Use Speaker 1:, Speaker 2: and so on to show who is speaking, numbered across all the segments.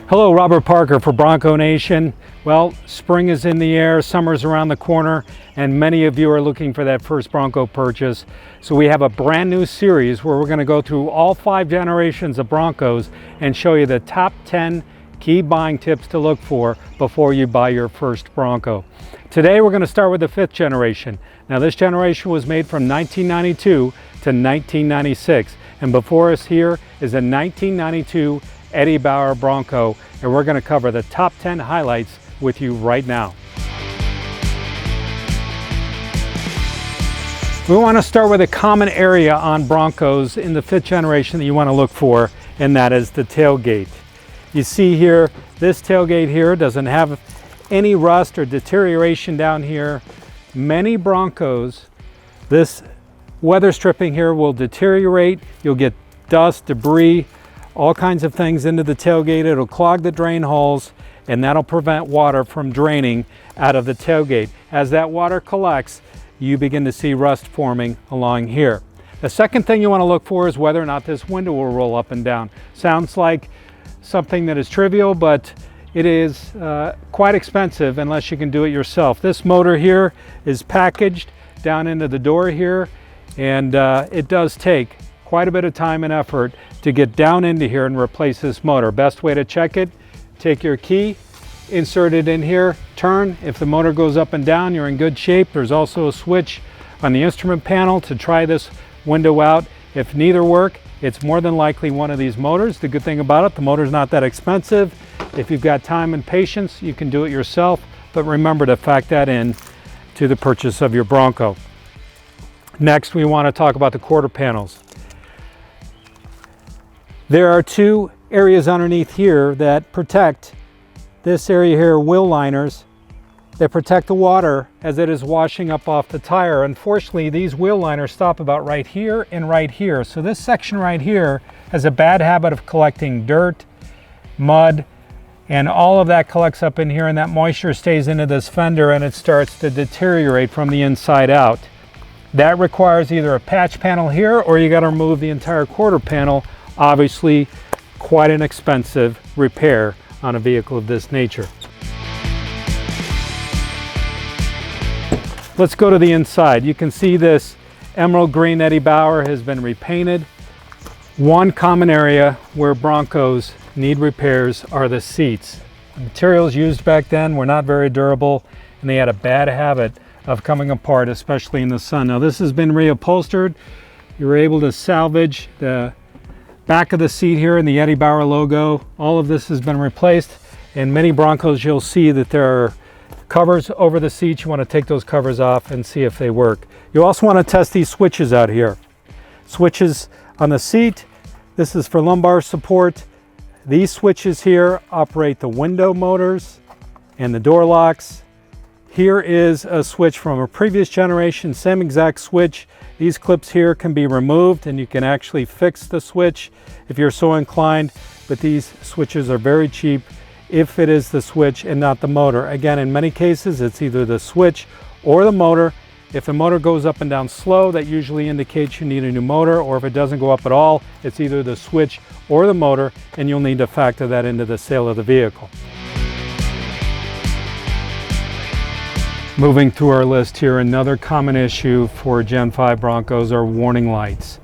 Speaker 1: Hello, Robert Parker for Bronco Nation. Well, spring is in the air, summer's around the corner, and many of you are looking for that first Bronco purchase. So we have a brand new series where we're going to go through all 5 generations of Broncos and show you the top 10 key buying tips to look for before you buy your first Bronco. Today we're going to start with the 5th generation. Now this generation was made from 1992 to 1996, and before us here is a 1992 Eddie Bauer Bronco, and we're going to cover the top 10 highlights with you right now. We want to start with a common area on Broncos in the 5th generation that you want to look for, and that is the tailgate. You see here, this tailgate here doesn't have any rust or deterioration down here. Many Broncos, this weather stripping here will deteriorate. You'll get dust, debris, all kinds of things into the tailgate. It'll clog the drain holes, and that'll prevent water from draining out of the tailgate. As that water collects, you begin to see rust forming along here. The second thing you want to look for is whether or not this window will roll up and down. Sounds like something that is trivial, but it is quite expensive unless you can do it yourself. This motor here is packaged down into the door here, and it does take quite a bit of time and effort to get down into here and replace this motor. Best way to check it, take your key, insert it in here, turn. If the motor goes up and down, you're in good shape. There's also a switch on the instrument panel to try this window out. If neither work, it's more than likely one of these motors. The good thing about it, the motor's not that expensive. If you've got time and patience, you can do it yourself, but remember to factor that in to the purchase of your Bronco. Next, we want to talk about the quarter panels. There are 2 areas underneath here that protect this area here, wheel liners, that protect the water as it is washing up off the tire. Unfortunately, these wheel liners stop about right here and right here. So this section right here has a bad habit of collecting dirt, mud, and all of that collects up in here, and that moisture stays into this fender and it starts to deteriorate from the inside out. That requires either a patch panel here, or you got to remove the entire quarter panel. Obviously, quite an expensive repair on a vehicle of this nature. Let's go to the inside. You can see this emerald green Eddie Bauer has been repainted. One common area where Broncos need repairs are the seats. The materials used back then were not very durable, and they had a bad habit of coming apart, especially in the sun. Now this has been reupholstered. You were able to salvage the back of the seat here and the Eddie Bauer logo. All of this has been replaced. In many Broncos, you'll see that there are covers over the seats. You want to take those covers off and see if they work. You also want to test these switches out here. Switches on the seat. This is for lumbar support. These switches here operate the window motors and the door locks. Here is a switch from a previous generation, same exact switch. These clips here can be removed and you can actually fix the switch if you're so inclined, but these switches are very cheap if it is the switch and not the motor. Again, in many cases, it's either the switch or the motor. If the motor goes up and down slow, that usually indicates you need a new motor, or if it doesn't go up at all, it's either the switch or the motor, and you'll need to factor that into the sale of the vehicle. Moving through our list here, another common issue for Gen 5 Broncos are warning lights.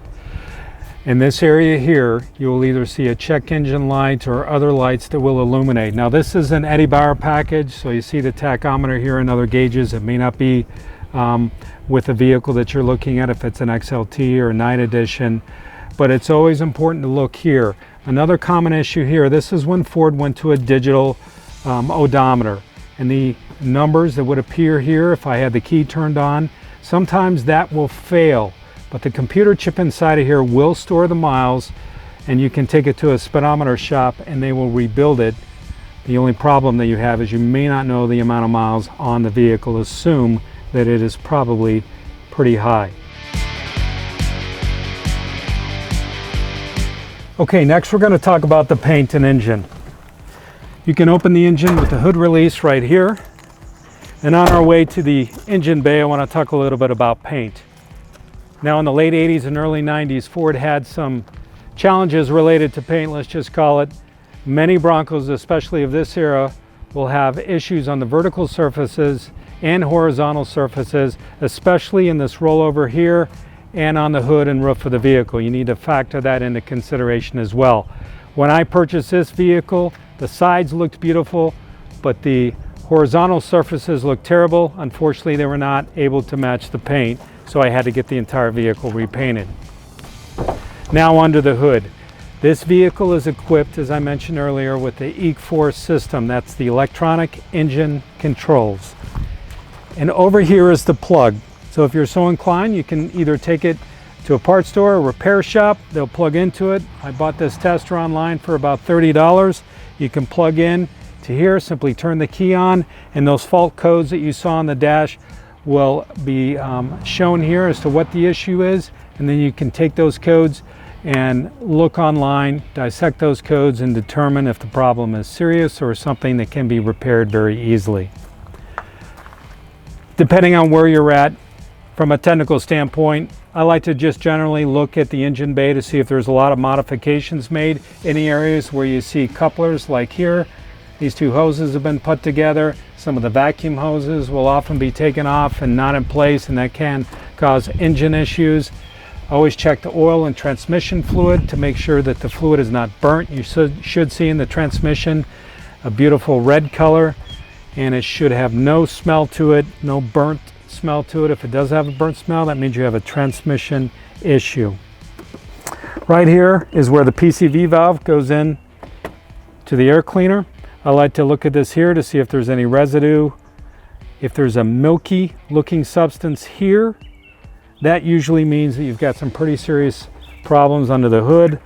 Speaker 1: In this area here, you will either see a check engine light or other lights that will illuminate. Now this is an Eddie Bauer package, so you see the tachometer here and other gauges. It may not be with the vehicle that you're looking at if it's an XLT or Night Edition, but it's always important to look here. Another common issue here, this is when Ford went to a digital odometer, and the numbers that would appear here if I had the key turned on, sometimes that will fail, but the computer chip inside of here will store the miles, and you can take it to a speedometer shop and they will rebuild it. The only problem that you have is you may not know the amount of miles on the vehicle. Assume that it is probably pretty high. Okay, next we're going to talk about the paint and engine. You can open the engine with the hood release right here. And on our way to the engine bay, I want to talk a little bit about paint. Now in the late 80s and early 90s, Ford had some challenges related to paint, let's just call it. Many Broncos, especially of this era, will have issues on the vertical surfaces and horizontal surfaces, especially in this rollover here and on the hood and roof of the vehicle. You need to factor that into consideration as well. When I purchased this vehicle, the sides looked beautiful, but the horizontal surfaces looked terrible. Unfortunately, they were not able to match the paint, so I had to get the entire vehicle repainted. Now under the hood. This vehicle is equipped, as I mentioned earlier, with the EEC4 system. That's the electronic engine controls. And over here is the plug. So if you're so inclined, you can either take it to a parts store or repair shop. They'll plug into it. I bought this tester online for about $30. You can plug in to here, simply turn the key on, and those fault codes that you saw on the dash will be shown here as to what the issue is. And then you can take those codes and look online, dissect those codes, and determine if the problem is serious or something that can be repaired very easily. Depending on where you're at, from a technical standpoint, I like to just generally look at the engine bay to see if there's a lot of modifications made. Any areas where you see couplers like here, these two hoses have been put together. Some of the vacuum hoses will often be taken off and not in place, and that can cause engine issues. Always check the oil and transmission fluid to make sure that the fluid is not burnt. You should see in the transmission a beautiful red color, and it should have no smell to it, no burnt smell to it. If it does have a burnt smell, that means you have a transmission issue. Right here is where the PCV valve goes in to the air cleaner. I like to look at this here to see if there's any residue. If there's a milky looking substance here, that usually means that you've got some pretty serious problems under the hood,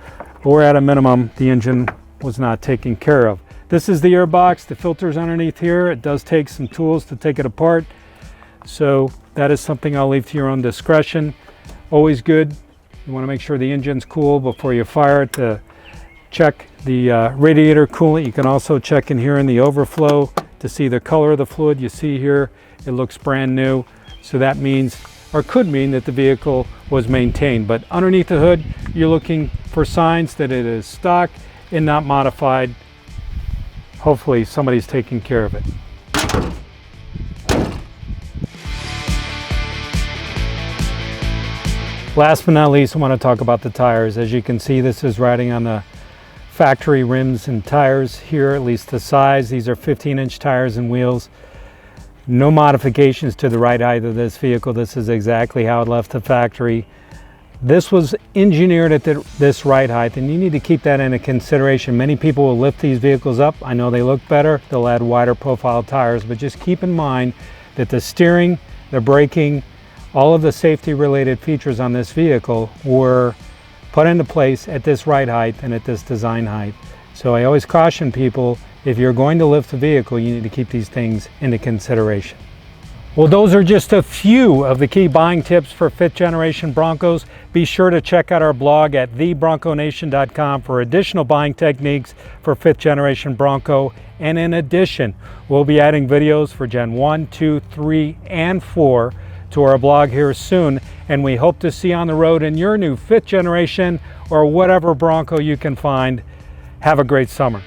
Speaker 1: or at a minimum, the engine was not taken care of. This is the air box. The filter's underneath here. It does take some tools to take it apart. So that is something I'll leave to your own discretion. Always good. You want to make sure the engine's cool before you fire it. To check the radiator coolant. You can also check in here in the overflow to see the color of the fluid. You see here, it looks brand new. So that means, or could mean, that the vehicle was maintained. But underneath the hood, you're looking for signs that it is stock and not modified. Hopefully somebody's taking care of it. Last but not least, I want to talk about the tires. As you can see, this is riding on the factory rims and tires here, at least the size. These are 15-inch tires and wheels. No modifications to the ride height of this vehicle. This is exactly how it left the factory. This was engineered at this ride height, and you need to keep that into consideration. Many people will lift these vehicles up. I know they look better. They'll add wider profile tires, but just keep in mind that the steering, the braking, all of the safety related features on this vehicle were put into place at this ride height and at this design height. So I always caution people, if you're going to lift the vehicle, you need to keep these things into consideration. Well, those are just a few of the key buying tips for 5th generation Broncos. Be sure to check out our blog at thebronconation.com for additional buying techniques for 5th generation Bronco. And in addition, we'll be adding videos for Gen 1, 2, 3, and 4 to our blog here soon. And we hope to see you on the road in your new 5th generation or whatever Bronco you can find. Have a great summer.